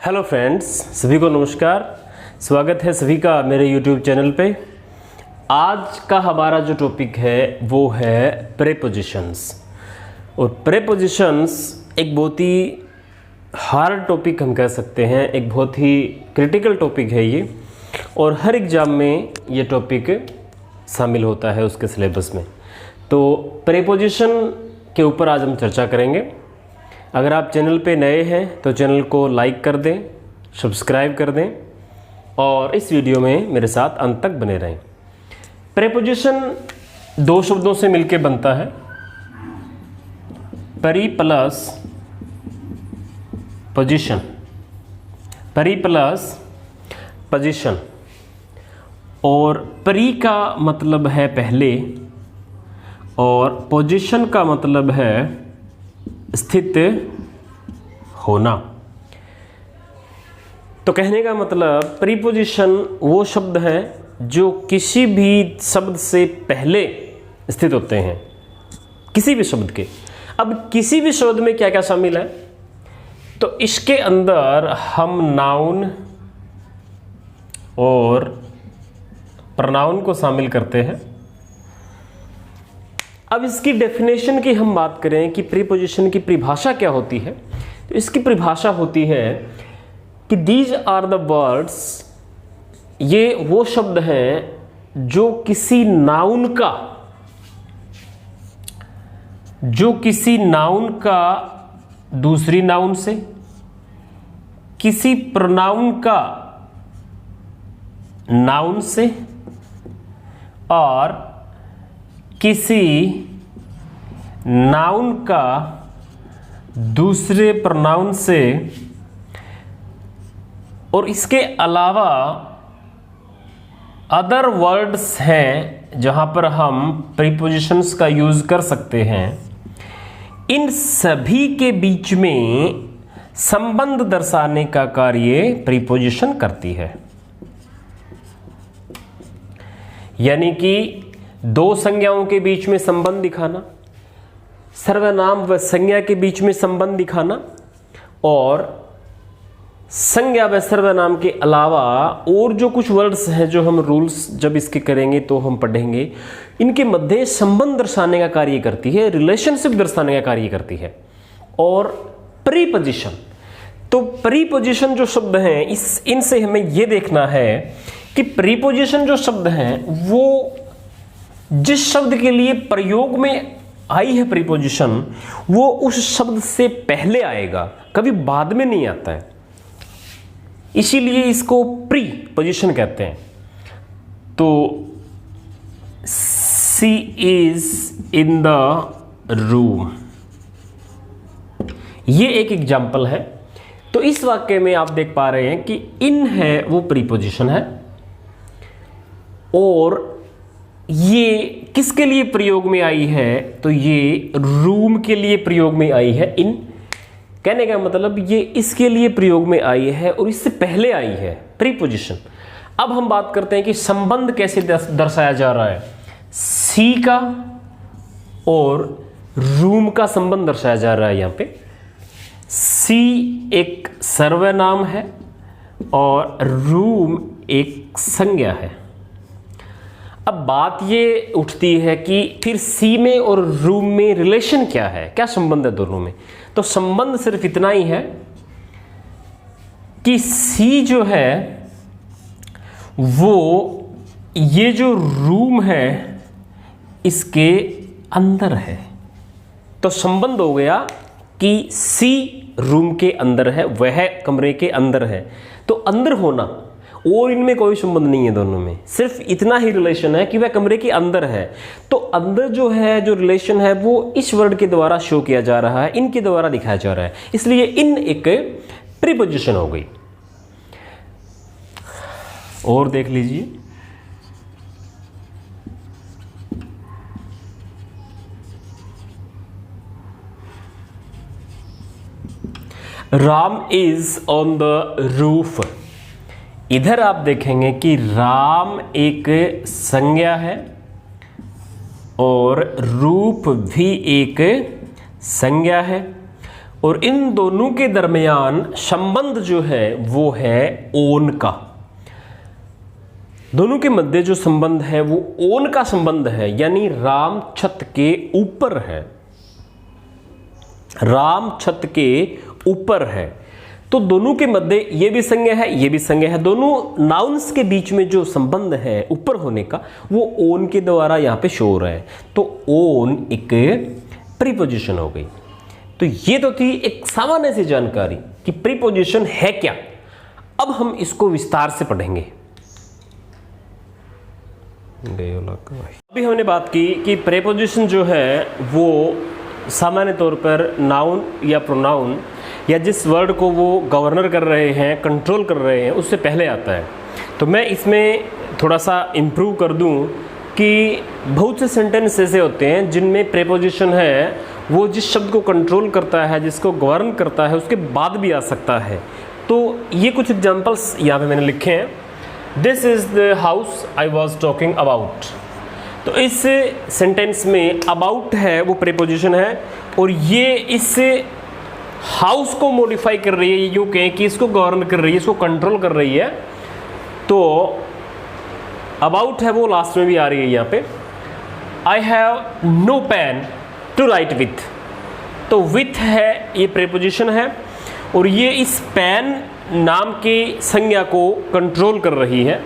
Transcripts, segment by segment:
Hello friends, सभी को नमस्कार। स्वागत है सभी का मेरे YouTube चैनल पे। आज का हमारा जो टॉपिक है वो है प्रेपोजिशंस। और प्रेपोजिशंस एक बहुत ही हार्ड टॉपिक हम कह सकते हैं, एक बहुत ही क्रिटिकल टॉपिक है ये, और हर एग्ज़ाम में ये टॉपिक शामिल होता है उसके सिलेबस में। तो प्रेपोजिशन के ऊपर आज हम चर्चा करेंगे। अगर आप चैनल पे नए हैं तो चैनल को लाइक कर दें, सब्सक्राइब कर दें और इस वीडियो में मेरे साथ अंत तक बने रहें। प्रेपोजिशन दो शब्दों से मिलकर बनता है, परी प्लस पोजीशन। परी प्लस पोजीशन, और परी का मतलब है पहले और पोजीशन का मतलब है स्थित होना। तो कहने का मतलब प्रीपोजिशन वो शब्द हैं जो किसी भी शब्द से पहले स्थित होते हैं, किसी भी शब्द के। अब किसी भी शब्द में क्या क्या शामिल है, तो इसके अंदर हम नाउन और प्रोनाउन को शामिल करते हैं। अब इसकी डेफिनेशन की हम बात करें कि प्रीपोजिशन की परिभाषा क्या होती है, तो इसकी परिभाषा होती है कि दीज आर द वर्ड्स, ये वो शब्द हैं जो किसी नाउन का दूसरी नाउन से, किसी प्रोनाउन का नाउन से और किसी नाउन का दूसरे प्रोनाउन से, और इसके अलावा अदर वर्ड्स हैं जहां पर हम प्रीपोजिशंस का यूज कर सकते हैं। इन सभी के बीच में संबंध दर्शाने का कार्य प्रीपोजिशन करती है। यानी कि दो संज्ञाओं के बीच में संबंध दिखाना, सर्वनाम व संज्ञा के बीच में संबंध दिखाना, और संज्ञा व सर्वनाम के अलावा और जो कुछ वर्ड्स हैं जो हम रूल्स जब इसके करेंगे तो हम पढ़ेंगे, इनके मध्य संबंध दर्शाने का कार्य करती है, रिलेशनशिप दर्शाने का कार्य करती है। और प्रीपोजिशन, तो प्रीपोजिशन जो शब्द हैं इनसे हमें यह देखना है कि प्रीपोजिशन जो शब्द हैं वो जिस शब्द के लिए प्रयोग में आई है प्रीपोजिशन, वो उस शब्द से पहले आएगा, कभी बाद में नहीं आता है। इसीलिए इसको प्रीपोजिशन कहते हैं। तो she is in the room, ये एक एग्जाम्पल है। तो इस वाक्य में आप देख पा रहे हैं कि इन है वो प्रीपोजिशन है, और ये किसके लिए प्रयोग में आई है, तो ये रूम के लिए प्रयोग में आई है। इन कहने का मतलब ये इसके लिए प्रयोग में आई है और इससे पहले आई है प्रीपोजिशन। अब हम बात करते हैं कि संबंध कैसे दर्शाया जा रहा है। सी का और रूम का संबंध दर्शाया जा रहा है। यहां पे सी एक सर्वनाम है और रूम एक संज्ञा है। अब बात ये उठती है कि फिर सी में और रूम में रिलेशन क्या है, क्या संबंध है दोनों में। तो संबंध सिर्फ इतना ही है कि सी जो है वो ये जो रूम है इसके अंदर है। तो संबंध हो गया कि सी रूम के अंदर है, वह कमरे के अंदर है। तो अंदर होना और इनमें कोई संबंध नहीं है, दोनों में सिर्फ इतना ही रिलेशन है कि वह कमरे के अंदर है। तो अंदर जो है, जो रिलेशन है, वो इस वर्ड के द्वारा शो किया जा रहा है, इनके द्वारा दिखाया जा रहा है। इसलिए इन एक प्रीपोजिशन हो गई। और देख लीजिए, Ram is on the roof. इधर आप देखेंगे कि राम एक संज्ञा है और रूप भी एक संज्ञा है, और इन दोनों के दरमियान संबंध जो है वो है ओन का। दोनों के मध्य जो संबंध है वो ओन का संबंध है, यानी राम छत के ऊपर है, राम छत के ऊपर है। तो दोनों के मध्य ये भी संज्ञा है, ये भी संज्ञा है। दोनों नाउन्स के बीच में जो संबंध है ऊपर होने का वो ओन के द्वारा यहां पे शो हो रहा है। तो ओन एक प्रीपोजिशन हो गई। तो ये तो थी एक सामान्य सी जानकारी कि प्रीपोजिशन है क्या। अब हम इसको विस्तार से पढ़ेंगे। अभी हमने बात की कि प्रीपोजिशन जो है वो सामान्य तौर पर नाउन या प्रोनाउन या जिस वर्ड को वो गवर्नर कर रहे हैं, कंट्रोल कर रहे हैं, उससे पहले आता है। तो मैं इसमें थोड़ा सा इम्प्रूव कर दूं कि बहुत से सेंटेंस ऐसे होते हैं जिनमें प्रीपोजिशन है वो जिस शब्द को कंट्रोल करता है, जिसको गवर्न करता है, उसके बाद भी आ सकता है। तो ये कुछ एग्जाम्पल्स यहाँ पे मैंने लिखे हैं। This is the house I was talking about. तो इस सेंटेंस में अबाउट है वो प्रीपोजिशन है और ये इस हाउस को मॉडिफाई कर रही है, यूँ कहें कि इसको गवर्न कर रही है, इसको कंट्रोल कर रही है। तो अबाउट है वो लास्ट में भी आ रही है यहाँ पे। I have no pen to write with. तो विथ है ये प्रीपोजिशन है और ये इस पेन नाम की संज्ञा को कंट्रोल कर रही है,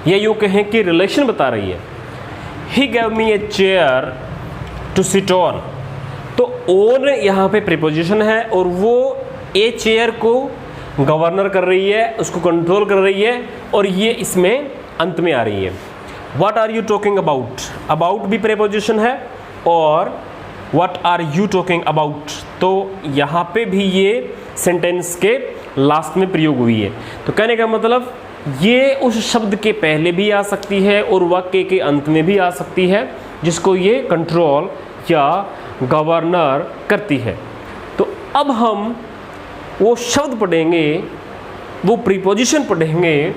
या यूँ कहें कि रिलेशन बता रही है। He gave me a chair to sit on. तो ओन यहाँ पे प्रीपोजिशन है और वो ए चेयर को गवर्नर कर रही है, उसको कंट्रोल कर रही है और ये इसमें अंत में आ रही है। What are you talking about. About भी प्रीपोजिशन है और what are you talking about, तो यहाँ पे भी ये सेंटेंस के लास्ट में प्रयोग हुई है। तो कहने का मतलब ये उस शब्द के पहले भी आ सकती है और वाक्य के अंत में भी आ सकती है जिसको ये कंट्रोल या गवर्नर करती है। तो अब हम वो शब्द पढ़ेंगे, वो प्रीपोजिशन पढ़ेंगे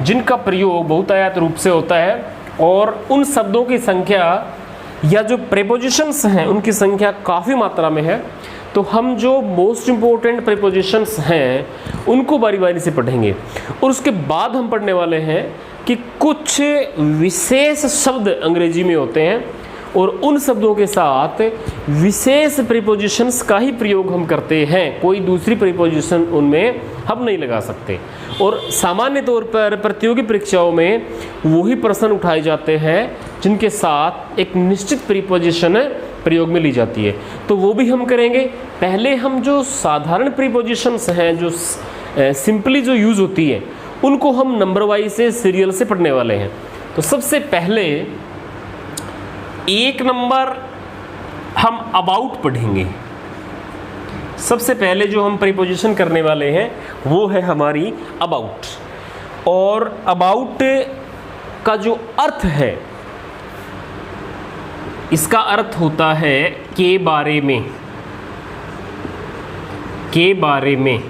जिनका प्रयोग बहुतायत रूप से होता है और उन शब्दों की संख्या या जो प्रीपोजिशंस हैं उनकी संख्या काफ़ी मात्रा में है। तो हम जो मोस्ट इम्पोर्टेंट प्रीपोजिशंस हैं उनको बारी बारी से पढ़ेंगे और उसके बाद हम पढ़ने वाले हैं कि कुछ विशेष शब्द अंग्रेजी में होते हैं और उन शब्दों के साथ विशेष प्रीपोजिशंस का ही प्रयोग हम करते हैं, कोई दूसरी प्रीपोजिशन उनमें हम नहीं लगा सकते। और सामान्य तौर पर प्रतियोगी परीक्षाओं में वही प्रश्न उठाए जाते हैं जिनके साथ एक निश्चित प्रीपोजिशन प्रयोग में ली जाती है, तो वो भी हम करेंगे। पहले हम जो साधारण प्रीपोजिशंस हैं जो सिंपली जो यूज़ होती है उनको हम नंबर वाइज से सीरियल से पढ़ने वाले हैं। तो सबसे पहले एक नंबर हम अबाउट पढ़ेंगे। सबसे पहले जो हम प्रीपोजिशन करने वाले हैं वो है हमारी अबाउट। और अबाउट का जो अर्थ है, इसका अर्थ होता है के बारे में, के बारे में।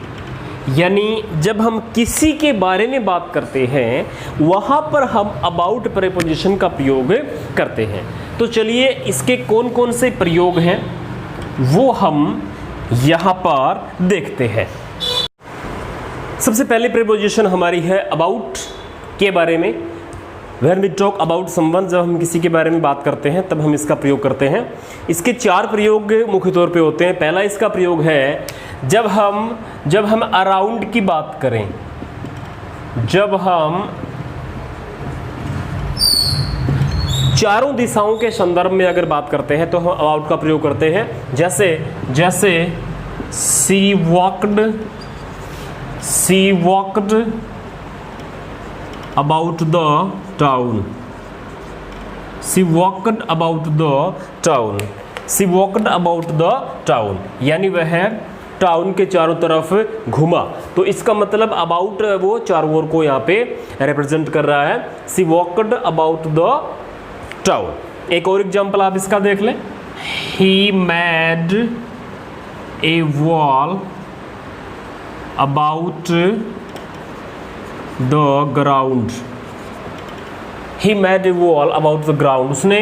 यानी जब हम किसी के बारे में बात करते हैं वहाँ पर हम अबाउट प्रीपोजिशन का प्रयोग करते हैं। तो चलिए इसके कौन कौन से प्रयोग हैं वो हम यहाँ पर देखते हैं। सबसे पहली प्रीपोजिशन हमारी है अबाउट, के बारे में। When we talk about someone, जब हम किसी के बारे में बात करते हैं तब हम इसका प्रयोग करते हैं। इसके चार प्रयोग मुख्य तौर पे होते हैं। पहला इसका प्रयोग है जब हम अराउंड की बात करें, जब हम चारों दिशाओं के संदर्भ में अगर बात करते हैं तो हम अबाउट का प्रयोग करते हैं। जैसे सी walked about the town, she walked about the town, she walked about the town, यानी वह टाउन के चारों तरफ घूमा। तो इसका मतलब अबाउट वो चारों ओर को यहाँ पे रिप्रेजेंट कर रहा है। she walked about the town। एक और एग्जांपल आप इसका देख लें। he made a wall about the ground, he made a wall about the ground, उसने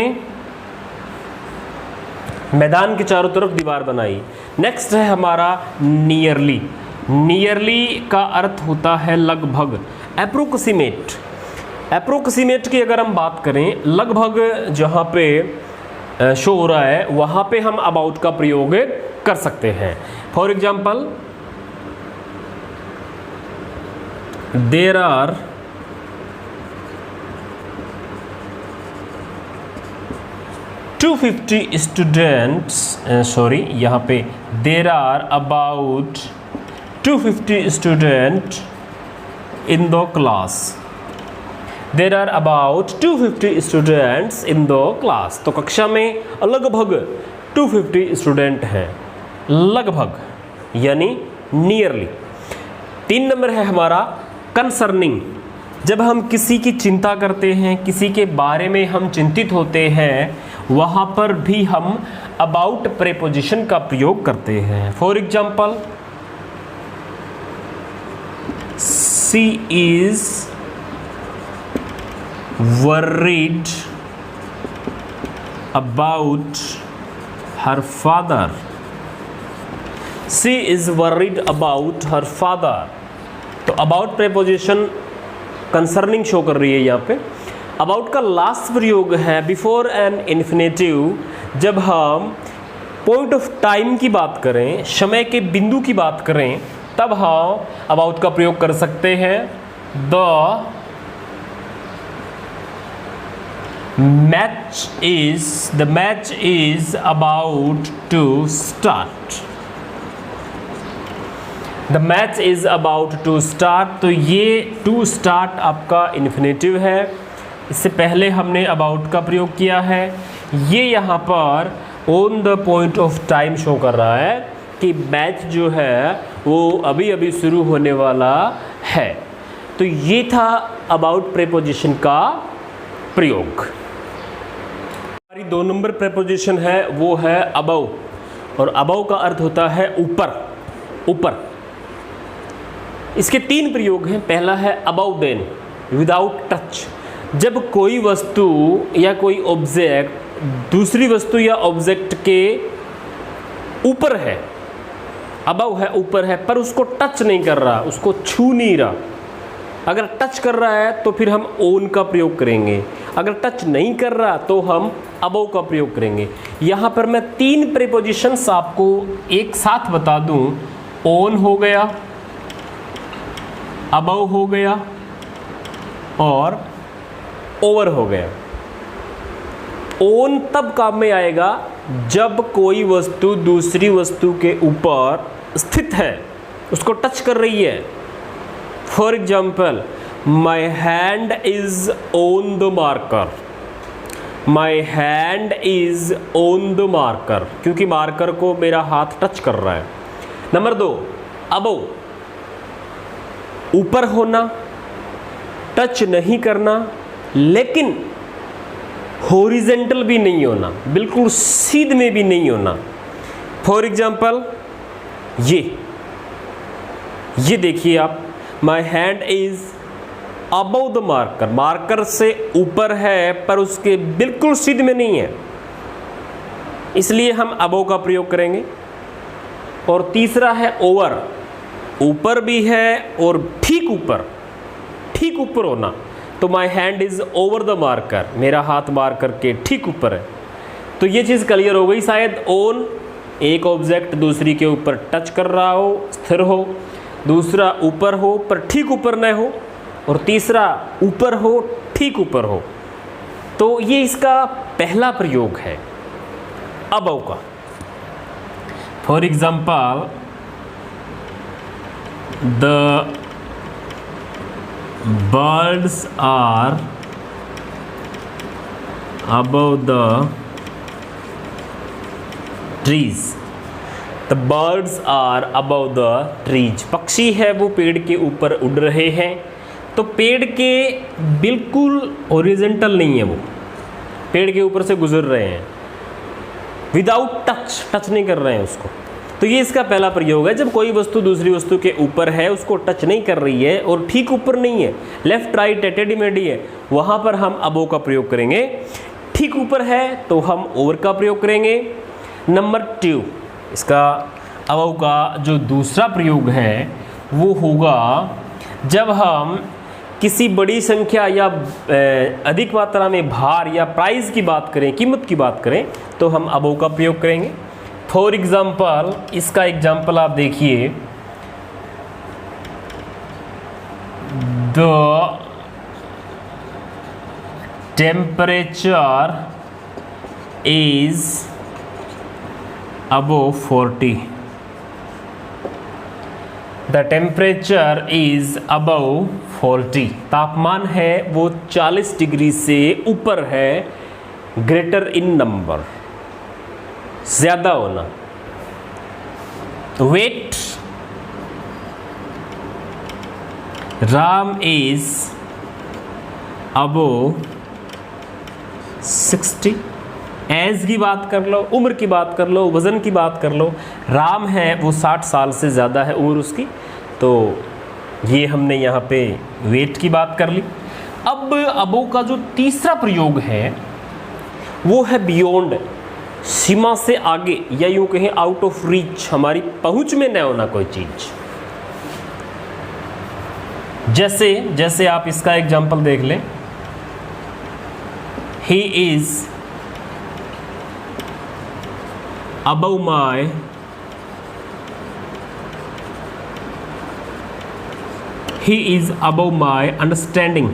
मैदान के चारों तरफ दीवार बनाई। नेक्स्ट है हमारा नियरली। नियरली का अर्थ होता है लगभग, अप्रोक्सीमेट। अप्रोक्सीमेट की अगर हम बात करें, लगभग जहाँ पे शो हो रहा है वहाँ पे हम अबाउट का प्रयोग कर सकते हैं। For example, there are 250 students, sorry यहाँ पे there are about 250 student in the class. There are about 250 students in the class. तो कक्षा में लगभग 250 स्टूडेंट हैं, लगभग यानी नियरली। 3 नंबर है हमारा कंसर्निंग। जब हम किसी की चिंता करते हैं, किसी के बारे में हम चिंतित होते हैं, वहाँ पर भी हम अबाउट प्रेपोजिशन का प्रयोग करते हैं। For example, she is worried about her father. She is worried about her father. तो about preposition concerning शो कर रही है यहाँ पे। about का लास्ट प्रयोग है बिफोर एन इन्फिनेटिव। जब हम पॉइंट ऑफ टाइम की बात करें, समय के बिंदु की बात करें, तब हम about का प्रयोग कर सकते हैं। The match is about to start. The match is about to start। तो ये to start आपका इन्फिनेटिव है। इससे पहले हमने about का प्रयोग किया है। ये यहाँ पर on the point of time show कर रहा है कि मैच जो है वो अभी अभी शुरू होने वाला है। तो ये था about प्रेपोजिशन का प्रयोग। 2 नंबर प्रेपोजिशन है वो है अबव, और अबव का अर्थ होता है ऊपर, ऊपर। इसके 3 प्रयोग हैं। पहला है अबव देन, विदाउट टच। जब कोई वस्तु या कोई ऑब्जेक्ट दूसरी वस्तु या ऑब्जेक्ट के ऊपर है, अबव है, ऊपर है, पर उसको टच नहीं कर रहा, उसको छू नहीं रहा। अगर टच कर रहा है तो फिर हम ओन का प्रयोग करेंगे, अगर टच नहीं कर रहा तो हम अबव का प्रयोग करेंगे। यहाँ पर मैं 3 प्रेपोजिशंस आपको एक साथ बता दूं। ओन हो गया, अबव हो गया और ओवर हो गया। ओन तब काम में आएगा जब कोई वस्तु दूसरी वस्तु के ऊपर स्थित है, उसको टच कर रही है। For example, my hand is on the marker. My hand is on the marker, क्योंकि मार्कर को मेरा हाथ टच कर रहा है। नंबर 2, अबव, ऊपर होना, टच नहीं करना, लेकिन हॉरिजेंटल भी नहीं होना, बिल्कुल सीध में भी नहीं होना। फॉर एग्जाम्पल, ये देखिए आप, my hand is above the marker. Marker से ऊपर है पर उसके बिल्कुल सीध में नहीं है, इसलिए हम अबव का प्रयोग करेंगे। और तीसरा है ओवर, ऊपर भी है और ठीक ऊपर होना। तो my hand is over the marker, मेरा हाथ मार्कर के ठीक ऊपर है। तो ये चीज़ क्लियर हो गई शायद। ओन, एक ऑब्जेक्ट दूसरी के ऊपर टच कर रहा हो, स्थिर हो। दूसरा ऊपर हो पर ठीक ऊपर न हो, और तीसरा ऊपर हो, ठीक ऊपर हो। तो ये इसका पहला प्रयोग है अबव का। For example, the birds are above the trees. The birds are above the trees. पक्षी है वो पेड़ के ऊपर उड़ रहे हैं। तो पेड़ के बिल्कुल हॉरिजॉन्टल नहीं है, वो पेड़ के ऊपर से गुजर रहे हैं विदाउट टच नहीं कर रहे हैं उसको। तो ये इसका पहला प्रयोग है। जब कोई वस्तु दूसरी वस्तु के ऊपर है, उसको टच नहीं कर रही है और ठीक ऊपर नहीं है, लेफ्ट राइट टेढ़ी मेढ़ी है, वहाँ पर हम अबव का प्रयोग करेंगे। ठीक ऊपर है तो हम ओवर का प्रयोग करेंगे। नंबर 2, इसका अबव का जो दूसरा प्रयोग है वो होगा जब हम किसी बड़ी संख्या या अधिक मात्रा में भार या प्राइस की बात करें, कीमत की बात करें, तो हम अबव का प्रयोग करेंगे। फॉर एग्जाम्पल, इसका एग्जाम्पल आप देखिए, the temperature is above 40। The temperature is above 40। तापमान है वो 40 डिग्री से ऊपर है, ग्रेटर इन नंबर, ज्यादा होना। Wait, Ram is above 60। Age की बात कर लो, उम्र की बात कर लो, वज़न की बात कर लो, राम है वो 60 साल से ज़्यादा है उम्र उसकी, तो ये हमने यहाँ पे वेट की बात कर ली। अब अबव का जो तीसरा प्रयोग है वो है बियॉन्ड, सीमा से आगे, या यूँ कहें आउट ऑफ रीच, हमारी पहुँच में न होना कोई चीज़। जैसे आप इसका एग्जाम्पल देख लें, he is above my he is above my understanding।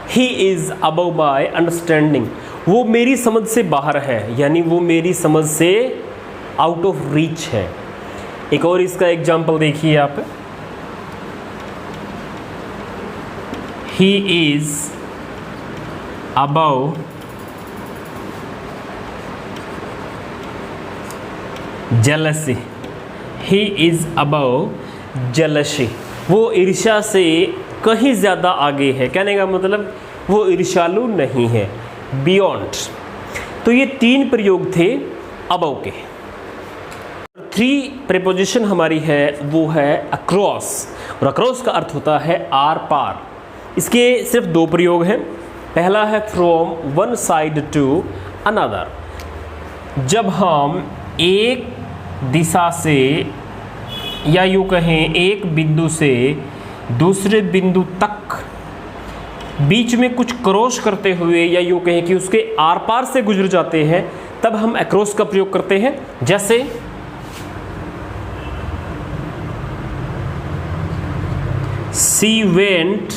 he is above my understanding, वो मेरी समझ से बाहर है, यानी वो मेरी समझ से आउट ऑफ रीच है। एक और इसका एग्जाम्पल देखिए आप, he is above jealousy। he is above jealousy, वो ईर्ष्या से कहीं ज़्यादा आगे है। कहने का मतलब वो ईर्ष्यालु नहीं है, बियॉन्ड। तो ये 3 प्रयोग थे अबव के। 3 प्रीपोजिशन हमारी है वो है अक्रॉस, और अक्रॉस का अर्थ होता है आर पार। इसके सिर्फ 2 प्रयोग हैं। पहला है from one side to another, जब हम एक दिशा से, या यूँ कहें एक बिंदु से दूसरे बिंदु तक बीच में कुछ क्रॉस करते हुए, या यूँ कहें कि उसके आर पार से गुजर जाते हैं, तब हम अक्रॉस का प्रयोग करते हैं। जैसे she went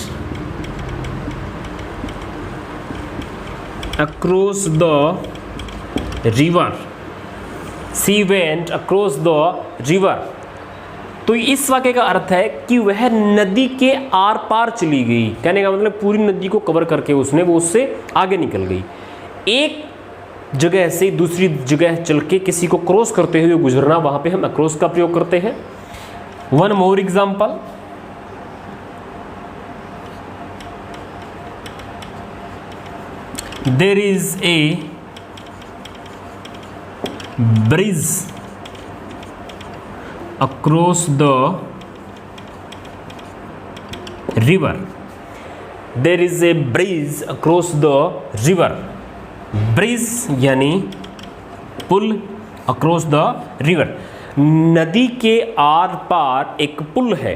across the river. She went across the river. तो इस वाक्य का अर्थ है कि वह नदी के आर पार चली गई। कहने का मतलब पूरी नदी को कवर करके उसने वो उससे आगे निकल गई। एक जगह से दूसरी जगह चल के किसी को क्रॉस करते हुए गुजरना, वहाँ पे हम अक्रॉस का प्रयोग करते हैं। One more example, there is a bridge across the river। there is a bridge across the river। Bridge यानी पुल, across the river नदी के आर पार एक पुल है।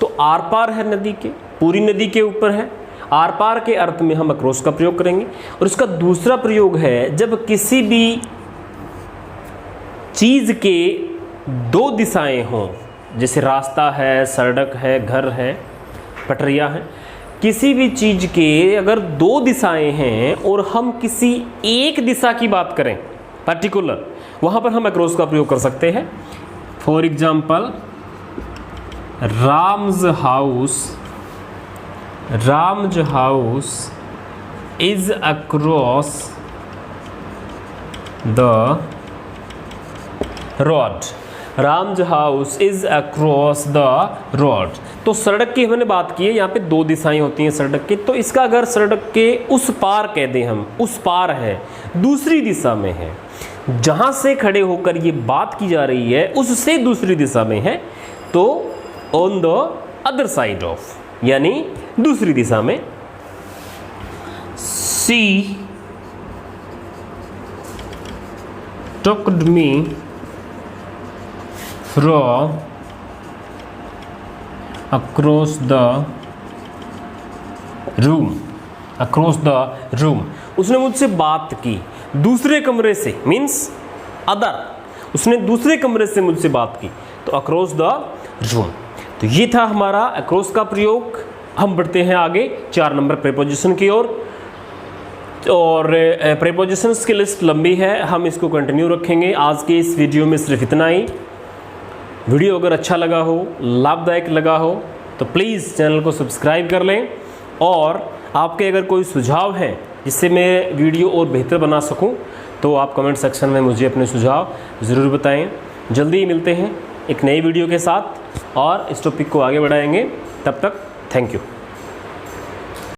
तो आर पार है नदी के, पूरी नदी के ऊपर है। आर पार के अर्थ में हम across का प्रयोग करेंगे। और इसका दूसरा प्रयोग है जब किसी भी चीज़ के 2 दिशाएं हों, जैसे रास्ता है, सड़क है, घर है, पटरियां हैं। किसी भी चीज़ के अगर 2 दिशाएं हैं और हम किसी एक दिशा की बात करें पर्टिकुलर, वहाँ पर हम अक्रॉस का प्रयोग कर सकते हैं। For example, Ram's house is across the road. Ram's house is across the road. तो सड़क की हमने बात की है, यहाँ पे 2 दिशाएं होती हैं सड़क की। तो इसका अगर सड़क के उस पार कह दें हम, उस पार है, दूसरी दिशा में है, जहाँ से खड़े होकर ये बात की जा रही है उससे दूसरी दिशा में है, तो on the other side of, यानी दूसरी दिशा में। She talked me from across the room. उसने मुझसे बात की दूसरे कमरे से, मीन्स अदर, उसने दूसरे कमरे से मुझसे बात की, तो अक्रॉस द रूम। तो ये था हमारा अक्रॉस का प्रयोग। हम बढ़ते हैं आगे 4 नंबर प्रीपोजिशन की ओर, और प्रीपोजिशंस की लिस्ट लंबी है, हम इसको कंटिन्यू रखेंगे। आज के इस वीडियो में सिर्फ इतना ही। वीडियो अगर अच्छा लगा हो, लाभदायक लगा हो, तो प्लीज़ चैनल को सब्सक्राइब कर लें, और आपके अगर कोई सुझाव हैं जिससे मैं वीडियो और बेहतर बना सकूं, तो आप कमेंट सेक्शन में मुझे अपने सुझाव ज़रूर बताएं। जल्दी ही मिलते हैं एक नई वीडियो के साथ और इस टॉपिक को आगे बढ़ाएंगे। तब तक थैंक यू।